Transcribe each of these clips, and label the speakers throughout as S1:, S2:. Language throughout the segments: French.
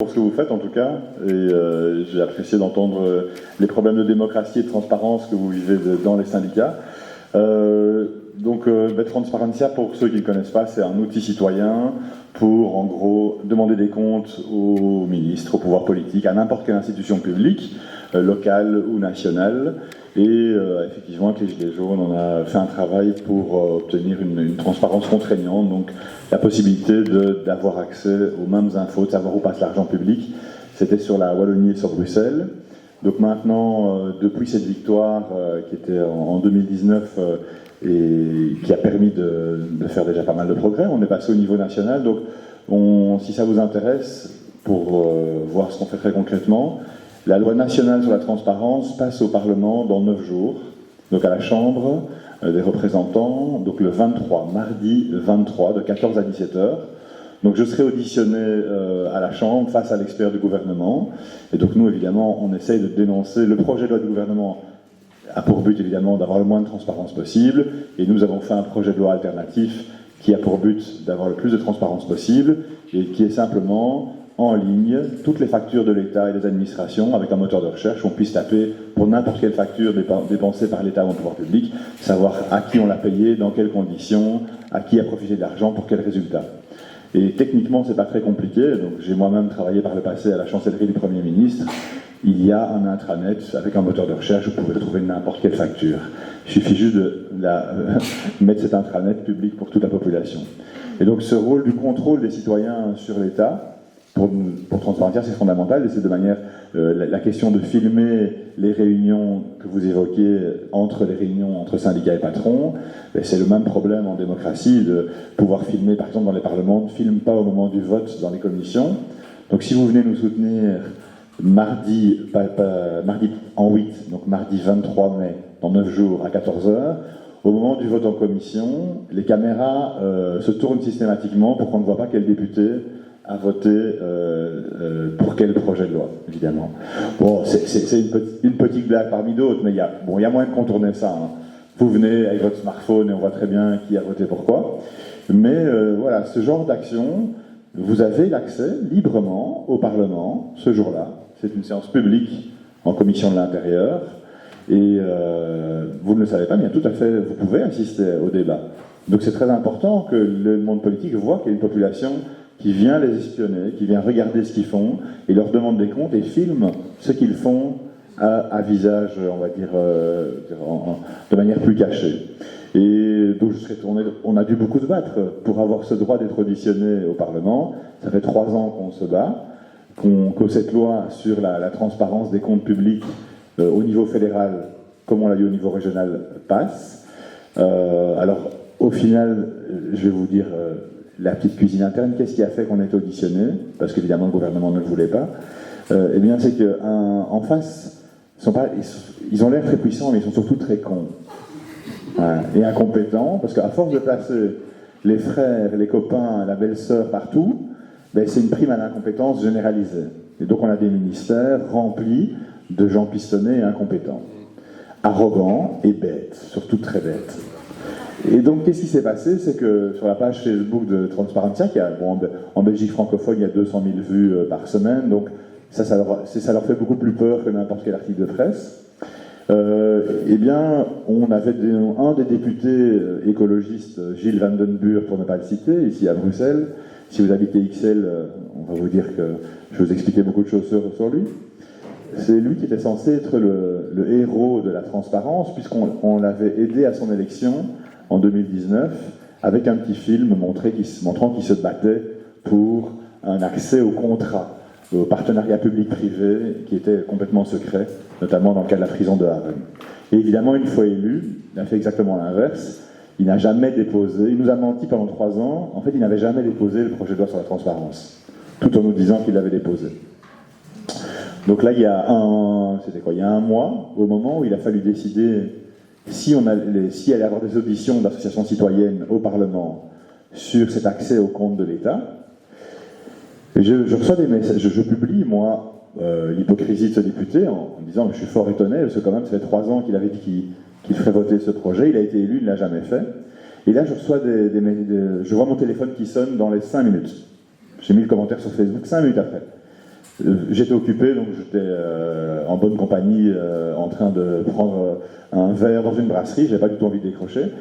S1: Pour ce que vous faites en tout cas, et j'ai apprécié d'entendre les problèmes de démocratie et de transparence que vous vivez dans les syndicats. Transparencia, pour ceux qui ne connaissent pas, c'est un outil citoyen pour en gros demander des comptes aux ministres, au pouvoir politique, à n'importe quelle institution publique, locale ou nationale. Et effectivement, avec les Gilets jaunes, on a fait un travail pour obtenir une transparence contraignante, donc la possibilité d'avoir accès aux mêmes infos, de savoir où passe l'argent public. C'était sur la Wallonie et sur Bruxelles. Donc maintenant, depuis cette victoire qui était en 2019 et qui a permis de faire déjà pas mal de progrès, on est passé au niveau national. Donc si ça vous intéresse, pour voir ce qu'on fait très concrètement, la loi nationale sur la transparence passe au Parlement dans 9 jours, donc à la Chambre des représentants, donc le 23, mardi 23, de 14 à 17 heures. Donc je serai auditionné à la Chambre face à l'expert du gouvernement. Et donc nous, évidemment, on essaye de dénoncer. Le projet de loi du gouvernement a pour but, évidemment, d'avoir le moins de transparence possible. Et nous avons fait un projet de loi alternatif qui a pour but d'avoir le plus de transparence possible et qui est simplement en ligne toutes les factures de l'État et des administrations avec un moteur de recherche où on puisse taper pour n'importe quelle facture dépensée par l'État ou le pouvoir public, savoir à qui on l'a payé, dans quelles conditions, à qui a profité de l'argent, pour quel résultat. Et techniquement, c'est pas très compliqué. Donc, j'ai moi-même travaillé par le passé à la chancellerie du Premier ministre. Il y a un intranet avec un moteur de recherche où vous pouvez trouver n'importe quelle facture. Il suffit juste de mettre cet intranet public pour toute la population. Et donc, ce rôle du contrôle des citoyens sur l'État, pour Transparencia, c'est fondamental, et c'est de manière la question de filmer les réunions que vous évoquez entre les réunions entre syndicats et patrons. C'est le même problème en démocratie de pouvoir filmer, par exemple dans les parlements, ne filme pas au moment du vote dans les commissions. Donc si vous venez nous soutenir mardi en 8, donc mardi 23 mai, dans 9 jours à 14h, au moment du vote en commission, les caméras se tournent systématiquement pour qu'on ne voit pas quel député à voter pour quel projet de loi, évidemment. Bon, c'est une petite blague parmi d'autres, mais il y a moyen de contourner ça. Hein. Vous venez avec votre smartphone et on voit très bien qui a voté pourquoi. Mais voilà, ce genre d'action, vous avez l'accès librement au Parlement ce jour-là. C'est une séance publique en commission de l'Intérieur. Et vous ne le savez pas, mais tout à fait, vous pouvez assister au débat. Donc c'est très important que le monde politique voit qu'il y a une population qui vient les espionner, qui vient regarder ce qu'ils font, et leur demande des comptes et filme ce qu'ils font à visage, on va dire, de manière plus cachée. Et donc je serais tourné, on a dû beaucoup se battre pour avoir ce droit d'être auditionné au Parlement. Ça fait 3 ans qu'on se bat, que cette loi sur la transparence des comptes publics au niveau fédéral, comme on l'a dit au niveau régional, passe. Alors, au final, je vais vous dire la petite cuisine interne, qu'est-ce qui a fait qu'on ait été auditionné? Parce qu'évidemment, le gouvernement ne le voulait pas. Eh bien, c'est qu'en face, ils ont l'air très puissants, mais ils sont surtout très cons. Voilà. Et incompétents, parce qu'à force de placer les frères, les copains, la belle-sœur partout, c'est une prime à l'incompétence généralisée. Et donc, on a des ministères remplis de gens pistonnés et incompétents. Arrogants et bêtes, surtout très bêtes. Et donc, qu'est-ce qui s'est passé? C'est que sur la page Facebook de Transparencia, en Belgique francophone, il y a 200 000 vues par semaine, donc ça leur fait beaucoup plus peur que n'importe quel article de presse. Eh bien, on avait un des députés écologistes, Gilles Van Den Burg, pour ne pas le citer, ici à Bruxelles. Si vous habitez XL, on va vous dire que je vais vous expliquer beaucoup de choses sur lui. C'est lui qui était censé être le héros de la transparence, puisqu'on l'avait aidé à son élection en 2019, avec un petit film montrant qu'il se battait pour un accès au contrat, au partenariat public-privé, qui était complètement secret, notamment dans le cas de la prison de Haven. Et évidemment, une fois élu, il a fait exactement l'inverse. Il n'a jamais déposé, il nous a menti pendant 3 ans, en fait, il n'avait jamais déposé le projet de loi sur la transparence, tout en nous disant qu'il l'avait déposé. Donc là, il y a un mois, au moment où il a fallu décider si allait y avoir des auditions d'associations citoyennes au Parlement sur cet accès au compte de l'État. Je reçois des messages, je publie, moi, l'hypocrisie de ce député en disant mais je suis fort étonné, parce que quand même, ça fait 3 ans qu'il avait dit qu'il ferait voter ce projet, il a été élu, il ne l'a jamais fait. Et là, je reçois je vois mon téléphone qui sonne dans les 5 minutes. J'ai mis le commentaire sur Facebook 5 minutes après. J'étais occupé, donc j'étais en bonne compagnie, en train de prendre un verre dans une brasserie, j'avais pas du tout envie de décrocher.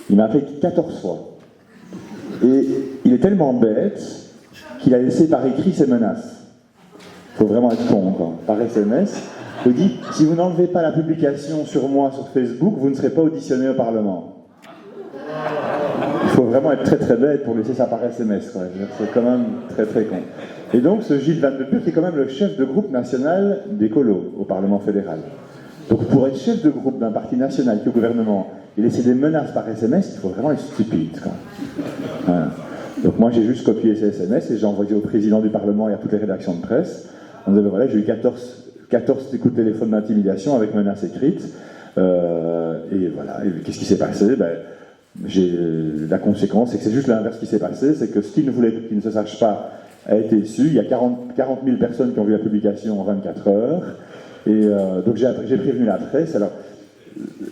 S1: Il m'a appelé 14 fois. Et il est tellement bête qu'il a laissé par écrit ses menaces. Il faut vraiment être con, quoi. Par SMS. Il dit, si vous n'enlevez pas la publication sur moi sur Facebook, vous ne serez pas auditionné au Parlement. Il faut vraiment être très très bête pour laisser ça par SMS, quoi. C'est quand même très très con. Et donc ce Gilles Van de Pur, qui est quand même le chef de groupe national des colos au Parlement fédéral. Donc pour être chef de groupe d'un parti national qui est au gouvernement et laisser des menaces par SMS, il faut vraiment être stupide, quoi. Voilà. Donc moi j'ai juste copié ces SMS et j'ai envoyé au président du Parlement et à toutes les rédactions de presse. On disait, voilà, j'ai eu 14 coups de téléphone d'intimidation avec menaces écrites. Et voilà, et qu'est-ce qui s'est passé? La conséquence, c'est que c'est juste l'inverse qui s'est passé, c'est que ce qu'il ne voulait qu'il ne se sache pas a été su. Il y a 40 000 personnes qui ont vu la publication en 24 heures. Et donc j'ai prévenu la presse. Alors,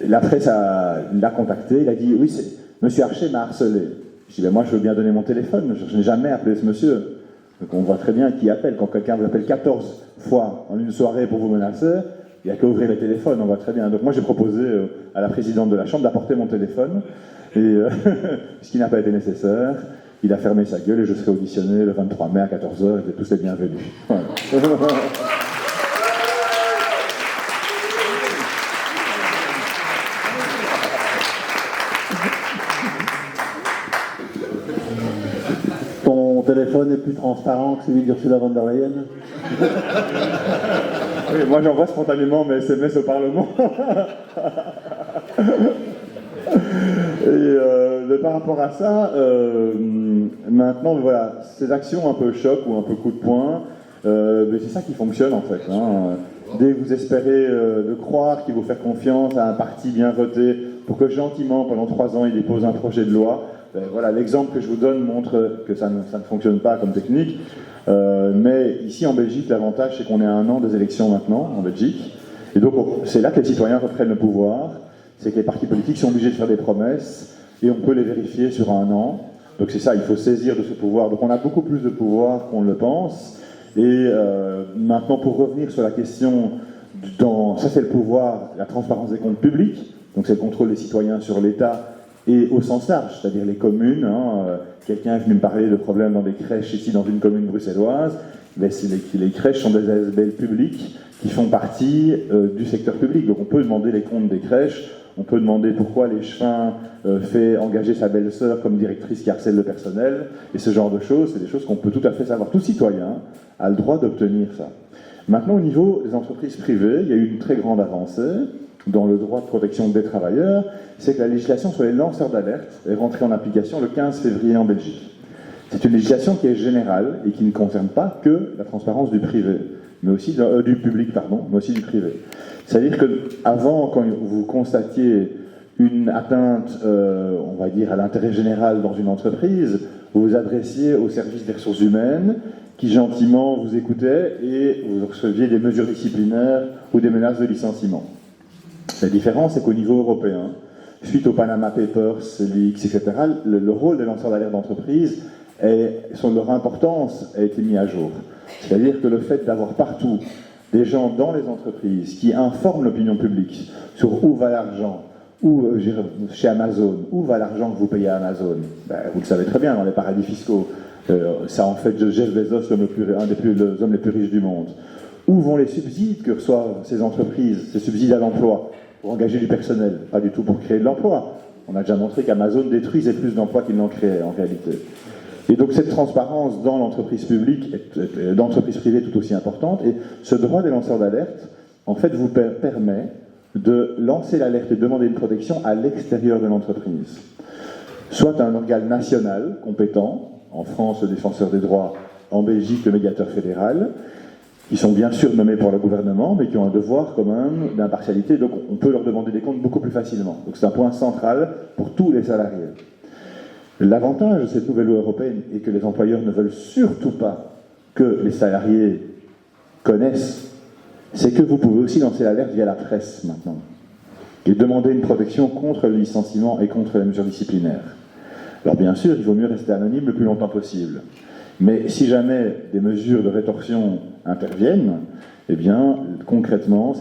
S1: la presse l'a contacté, il a dit, oui, monsieur Archer m'a harcelé. Je dis, ben moi je veux bien donner mon téléphone, je n'ai jamais appelé ce monsieur. Donc on voit très bien qui appelle. Quand quelqu'un vous appelle 14 fois en une soirée pour vous menacer, il n'y a qu'à ouvrir le téléphone, on voit très bien. Donc moi j'ai proposé à la présidente de la Chambre d'apporter mon téléphone, et ce qui n'a pas été nécessaire. Il a fermé sa gueule et je serai auditionné le 23 mai à 14h, et tous les bienvenus. Voilà.
S2: Ton téléphone est plus transparent que celui d'Ursula von der Leyen?
S1: Oui, moi j'envoie spontanément mes SMS au Parlement. Et par rapport à ça, maintenant, voilà, ces actions un peu choc ou un peu coup de poing, mais c'est ça qui fonctionne en fait. Hein. Dès que vous espérez de croire qu'il faut faire confiance à un parti bien voté pour que gentiment, pendant 3 ans, il dépose un projet de loi, ben, voilà, l'exemple que je vous donne montre que ça ne fonctionne pas comme technique. Mais ici en Belgique, l'avantage c'est qu'on est à 1 an des élections maintenant en Belgique. Et donc c'est là que les citoyens reprennent le pouvoir. C'est que les partis politiques sont obligés de faire des promesses et on peut les vérifier sur 1 an. Donc c'est ça, il faut saisir de ce pouvoir. Donc on a beaucoup plus de pouvoir qu'on le pense. Et maintenant, pour revenir sur la question, ça c'est le pouvoir, la transparence des comptes publics. Donc c'est le contrôle des citoyens sur l'État et au sens large, c'est-à-dire les communes. Quelqu'un est venu me parler de problèmes dans des crèches ici dans une commune bruxelloise. Mais les crèches sont des ASBL publiques qui font partie du secteur public. Donc on peut demander les comptes des crèches. On peut demander pourquoi l'échevin fait engager sa belle-sœur comme directrice qui harcèle le personnel, et ce genre de choses, c'est des choses qu'on peut tout à fait savoir. Tout citoyen a le droit d'obtenir ça. Maintenant, au niveau des entreprises privées, il y a eu une très grande avancée dans le droit de protection des travailleurs, c'est que la législation sur les lanceurs d'alerte est rentrée en application le 15 février en Belgique. C'est une législation qui est générale et qui ne concerne pas que la transparence du privé, mais aussi du public, pardon, mais aussi du privé. C'est-à-dire qu'avant, quand vous constatiez une atteinte, on va dire, à l'intérêt général dans une entreprise, vous vous adressiez au service des ressources humaines, qui gentiment vous écoutaient et vous receviez des mesures disciplinaires ou des menaces de licenciement. La différence, c'est qu'au niveau européen, suite aux Panama Papers, Leaks, etc., le rôle des lanceurs d'alerte d'entreprise, leur importance a été mis à jour. C'est-à-dire que le fait d'avoir partout des gens dans les entreprises qui informent l'opinion publique sur où va l'argent, ou chez Amazon, où va l'argent que vous payez à Amazon, ben, vous le savez très bien, dans les paradis fiscaux, ça en fait de Jeff Bezos un des hommes les plus riches du monde. Où vont les subsides que reçoivent ces entreprises, ces subsides à l'emploi, pour engager du personnel, pas du tout pour créer de l'emploi. On a déjà montré qu'Amazon détruisait plus d'emplois qu'il n'en créait en réalité. Et donc cette transparence dans l'entreprise publique, dans l'entreprise privée tout aussi importante, et ce droit des lanceurs d'alerte, en fait, vous permet de lancer l'alerte et demander une protection à l'extérieur de l'entreprise. Soit un organe national compétent, en France le défenseur des droits, en Belgique le médiateur fédéral, qui sont bien sûr nommés par le gouvernement, mais qui ont un devoir quand même d'impartialité, donc on peut leur demander des comptes beaucoup plus facilement. Donc c'est un point central pour tous les salariés. L'avantage de cette nouvelle loi européenne est que les employeurs ne veulent surtout pas que les salariés connaissent, c'est que vous pouvez aussi lancer l'alerte via la presse maintenant et demander une protection contre le licenciement et contre les mesures disciplinaires. Alors bien sûr, il vaut mieux rester anonyme le plus longtemps possible. Mais si jamais des mesures de rétorsion interviennent, eh bien, concrètement,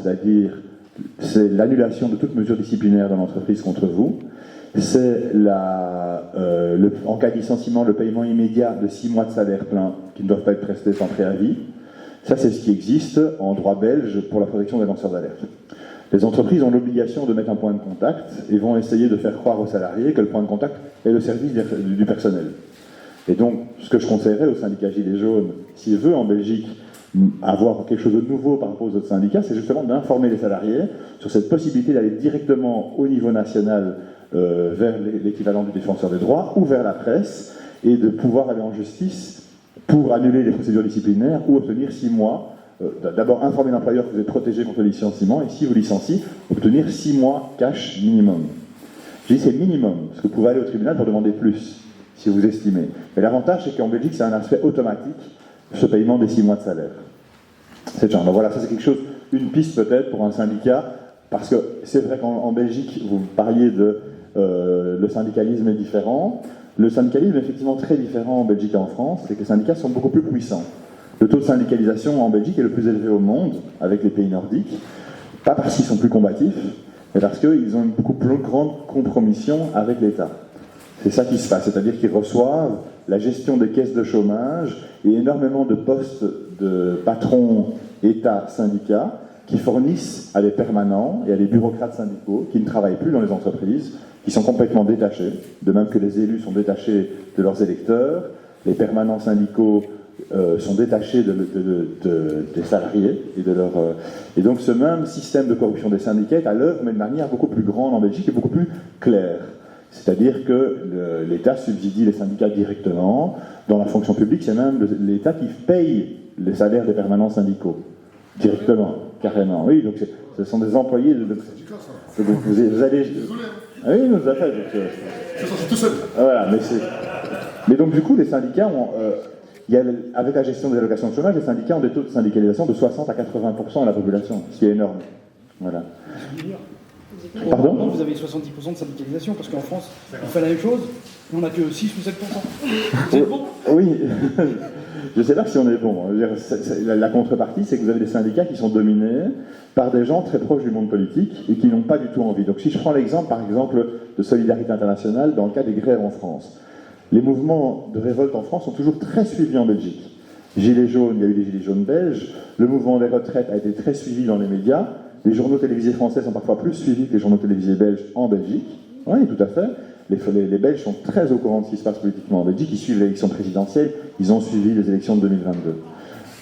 S1: c'est l'annulation de toute mesure disciplinaire dans l'entreprise contre vous, c'est en cas de licenciement, le paiement immédiat de 6 mois de salaire plein qui ne doivent pas être prestés sans préavis. Ça, c'est ce qui existe en droit belge pour la protection des lanceurs d'alerte. Les entreprises ont l'obligation de mettre un point de contact et vont essayer de faire croire aux salariés que le point de contact est le service du personnel. Et donc, ce que je conseillerais au syndicat Gilets jaunes, s'il veut en Belgique avoir quelque chose de nouveau par rapport aux autres syndicats, c'est justement d'informer les salariés sur cette possibilité d'aller directement au niveau national vers l'équivalent du défenseur des droits ou vers la presse et de pouvoir aller en justice pour annuler les procédures disciplinaires ou obtenir 6 mois. D'abord, informer l'employeur que vous êtes protégé contre le licenciement et si vous licenciez, obtenir 6 mois cash minimum. Je dis c'est minimum, parce que vous pouvez aller au tribunal pour demander plus, si vous estimez. Mais l'avantage, c'est qu'en Belgique, c'est un aspect automatique, ce paiement des 6 mois de salaire. C'est genre, donc voilà, ça c'est quelque chose, une piste peut-être pour un syndicat, parce que c'est vrai qu'en Belgique, vous parliez de le syndicalisme est différent. Le syndicalisme est effectivement très différent en Belgique et en France, c'est que les syndicats sont beaucoup plus puissants. Le taux de syndicalisation en Belgique est le plus élevé au monde, avec les pays nordiques, pas parce qu'ils sont plus combatifs, mais parce qu'ils ont une beaucoup plus grande compromission avec l'État. C'est ça qui se passe, c'est-à-dire qu'ils reçoivent la gestion des caisses de chômage et énormément de postes de patrons État-syndicats qui fournissent à des permanents et à des bureaucrates syndicaux qui ne travaillent plus dans les entreprises, qui sont complètement détachés, de même que les élus sont détachés de leurs électeurs, les permanents syndicaux sont détachés des salariés et donc ce même système de corruption des syndicats est à l'œuvre, mais de manière beaucoup plus grande en Belgique et beaucoup plus claire. C'est-à-dire que l'État subsidie les syndicats directement. Dans la fonction publique, c'est même l'État qui paye les salaires des permanents syndicaux. Directement, carrément. Oui, donc ce sont des employés de... Vous allez... Ah oui, nous avons fait.
S3: Tout seul.
S1: Voilà, mais donc du coup, les syndicats ont... avec la gestion des allocations de chômage, les syndicats ont des taux de syndicalisation de 60 à 80% de la population, ce qui est énorme. Voilà. Pardon ?
S4: Vous avez 70% de syndicalisation, parce qu'en France, on fait la même chose, mais on n'a que 6 ou 7%. Vous êtes bon ?
S1: Oui, je ne sais pas si on est bon. La contrepartie, c'est que vous avez des syndicats qui sont dominés par des gens très proches du monde politique et qui n'ont pas du tout envie. Donc si je prends l'exemple, par exemple, de Solidarité Internationale, dans le cas des grèves en France, les mouvements de révolte en France sont toujours très suivis en Belgique. Gilets jaunes, il y a eu des gilets jaunes belges, le mouvement des retraites a été très suivi dans les médias, les journaux télévisés français sont parfois plus suivis que les journaux télévisés belges en Belgique. Oui, tout à fait. Les Belges sont très au courant de ce qui se passe politiquement en Belgique, ils suivent l'élection présidentielle, ils ont suivi les élections de 2022.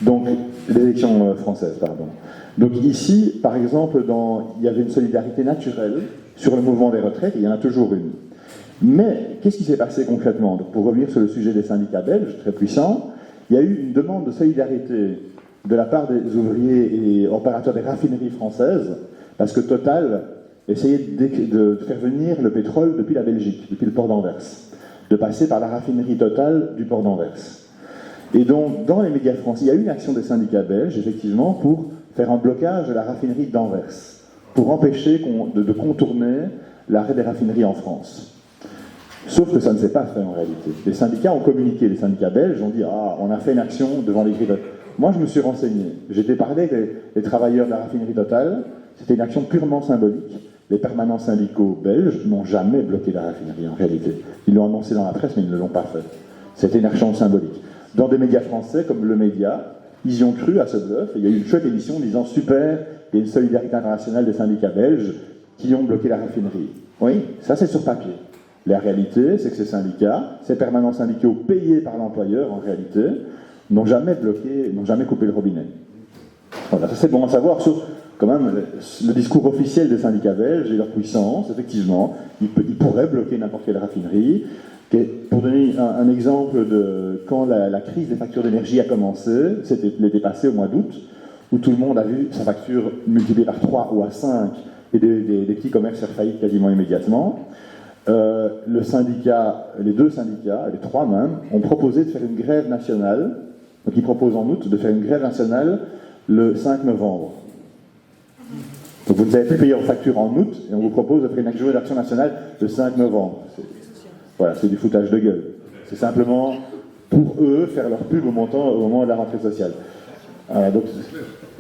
S1: Donc, les élections françaises, pardon. Donc ici, par exemple, il y avait une solidarité naturelle sur le mouvement des retraites, et il y en a toujours une. Mais, qu'est-ce qui s'est passé concrètement ? Donc, pour revenir sur le sujet des syndicats belges, très puissants, il y a eu une demande de solidarité de la part des ouvriers et opérateurs des raffineries françaises, parce que Total essayait de faire venir le pétrole depuis la Belgique, depuis le port d'Anvers, de passer par la raffinerie Total du port d'Anvers. Et donc, dans les médias français, il y a eu une action des syndicats belges, effectivement, pour faire un blocage de la raffinerie d'Anvers, pour empêcher de contourner l'arrêt des raffineries en France. Sauf que ça ne s'est pas fait en réalité. Les syndicats ont communiqué, les syndicats belges ont dit « Ah, on a fait une action devant les grilles. » Moi, je me suis renseigné. J'ai été parler avec les travailleurs de la raffinerie Total. C'était une action purement symbolique. Les permanents syndicaux belges n'ont jamais bloqué la raffinerie en réalité. Ils l'ont annoncé dans la presse, mais ils ne l'ont pas fait. C'était une action symbolique. Dans des médias français comme Le Média, ils y ont cru à ce bluff. Et il y a eu une chouette émission disant « Super, il y a une solidarité internationale des syndicats belges qui ont bloqué la raffinerie. » Oui, ça c'est sur papier. La réalité, c'est que ces syndicats, ces permanents syndicaux payés par l'employeur, en réalité, n'ont jamais bloqué, n'ont jamais coupé le robinet. Voilà, ça c'est bon à savoir, sauf quand même le discours officiel des syndicats belges et leur puissance, effectivement, ils pourraient bloquer n'importe quelle raffinerie. Pour donner un exemple de quand la crise des factures d'énergie a commencé, c'était l'été passé, au mois d'août, où tout le monde a vu sa facture multipliée par 3 ou à 5 et des petits commerces faire faillite quasiment immédiatement. Le syndicat, les deux syndicats, les trois même, ont proposé de faire une grève nationale. Donc ils proposent en août de faire une grève nationale le 5 novembre. Donc vous ne avez plus payé vos factures en août et on vous propose de faire une journée d'action nationale le 5 novembre. Voilà, c'est du foutage de gueule. C'est simplement
S2: pour eux faire leur pub au moment de la rentrée sociale.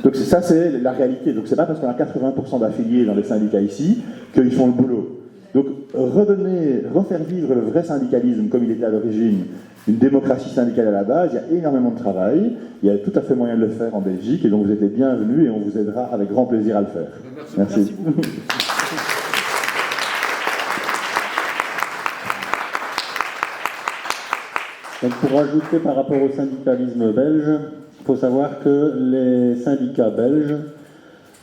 S2: Donc ça, c'est la réalité. Donc c'est pas parce qu'on a 80% d'affiliés dans les syndicats ici qu'ils font le boulot. Donc refaire vivre le vrai syndicalisme comme il était à l'origine, une démocratie syndicale à la base, il y a énormément de travail, il y a tout à fait moyen de le faire en Belgique, et donc vous êtes les bienvenus et on vous aidera avec grand plaisir à le faire. Merci.
S3: Donc pour ajouter par rapport au syndicalisme belge, il faut savoir que les syndicats belges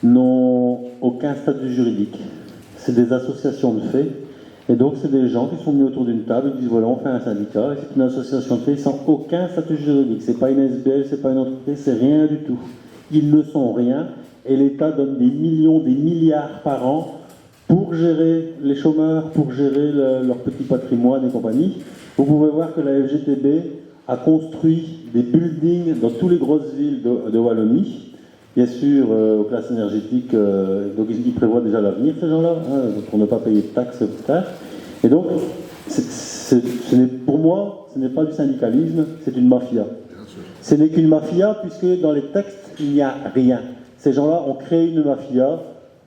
S3: n'ont aucun statut juridique. C'est des associations de fait. Et donc c'est des gens qui sont mis autour d'une table et disent voilà, on fait un syndicat, et c'est une association de fait sans aucun statut juridique. C'est pas une SBL, c'est pas une entreprise, c'est rien du tout. Ils ne sont rien, et l'État donne des millions, des milliards par an pour gérer les chômeurs, pour gérer leur petit patrimoine et compagnie. Vous pouvez voir que la FGTB a construit des buildings dans toutes les grosses villes de Wallonie. Bien sûr, aux classes énergétiques, donc ils prévoient déjà l'avenir, ces gens-là, pour ne pas payer de taxes plus tard. Et donc, pour moi, ce n'est pas du syndicalisme, c'est une mafia. Ce n'est qu'une mafia, puisque dans les textes, il n'y a rien. Ces gens-là ont créé une mafia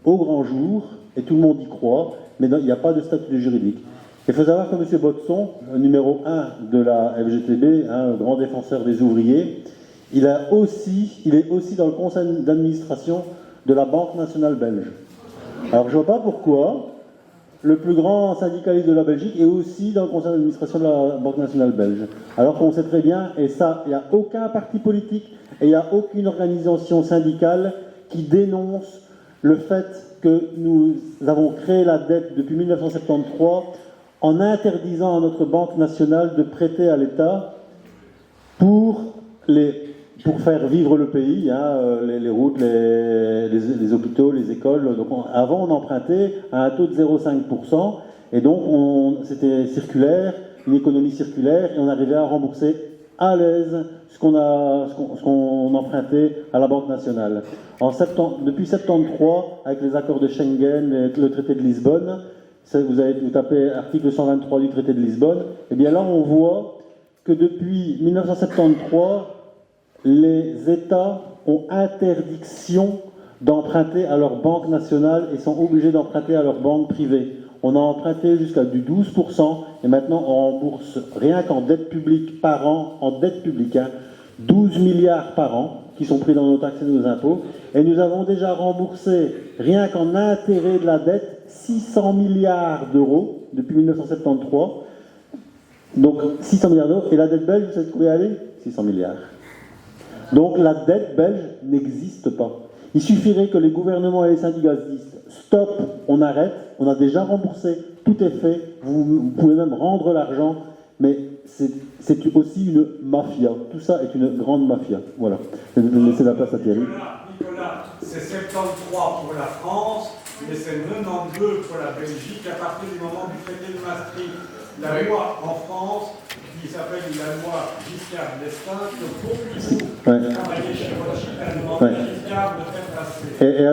S3: au grand jour, et tout le monde y croit, mais il n'y a pas de statut juridique. Il faut savoir que M. Botson, numéro 1 de la FGTB, grand défenseur des ouvriers, il est aussi dans le conseil d'administration de la Banque nationale belge. Alors je ne vois pas pourquoi le plus grand syndicaliste de la Belgique est aussi dans le conseil d'administration de la Banque nationale belge. Alors qu'on sait très bien, et ça, il n'y a aucun parti politique et il n'y a aucune organisation syndicale qui dénonce le fait que nous avons créé la dette depuis 1973 en interdisant à notre Banque nationale de prêter à l'État pour faire vivre le pays, les routes, les hôpitaux, les écoles. Donc avant, on empruntait à un taux de 0,5%, et donc c'était circulaire, une économie circulaire, et on arrivait à rembourser à l'aise ce qu'on empruntait à la Banque nationale. Depuis 1973, avec les accords de Schengen et le traité de Lisbonne, vous tapez article 123 du traité de Lisbonne, et bien là on voit que depuis 1973, les États ont interdiction d'emprunter à leur banque nationale et sont obligés d'emprunter à leur banque privée. On a emprunté jusqu'à du 12%, et maintenant on rembourse, rien qu'en dette publique par an, 12 milliards par an, qui sont pris dans nos taxes et nos impôts, et nous avons déjà remboursé, rien qu'en intérêt de la dette, 600 milliards d'euros depuis 1973. Donc 600 milliards d'euros, et la dette belge, vous savez combien elle est ? 600 milliards. Donc la dette belge n'existe pas. Il suffirait que les gouvernements et les syndicats se disent stop, on arrête, on a déjà remboursé, tout est fait, vous pouvez même rendre l'argent, mais c'est aussi une mafia. Tout ça est une grande mafia. Voilà. Je vais laisser la place à Thierry.
S5: Nicolas, c'est 73 pour la France, mais c'est 92 pour la Belgique à partir du moment du traité de Maastricht. La loi en France, qui s'appelle la loi Giscard d'Estaing, que beaucoup travailler chez Rothschild a demandé à Giscard de faire passer.
S3: Et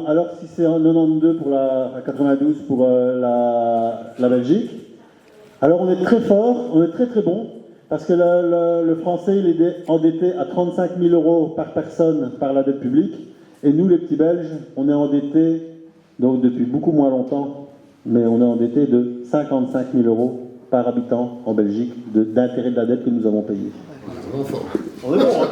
S3: alors, si c'est en 92 pour à 92 pour la Belgique, alors on est très fort, on est très très bon, parce que le français il est endetté à 35 000 euros par personne par la dette publique, et nous les petits Belges, on est endettés, donc depuis beaucoup moins longtemps, mais on est endetté de 55 000 euros par habitant en Belgique d'intérêt de la dette que nous avons payée.
S2: On est bon, hein.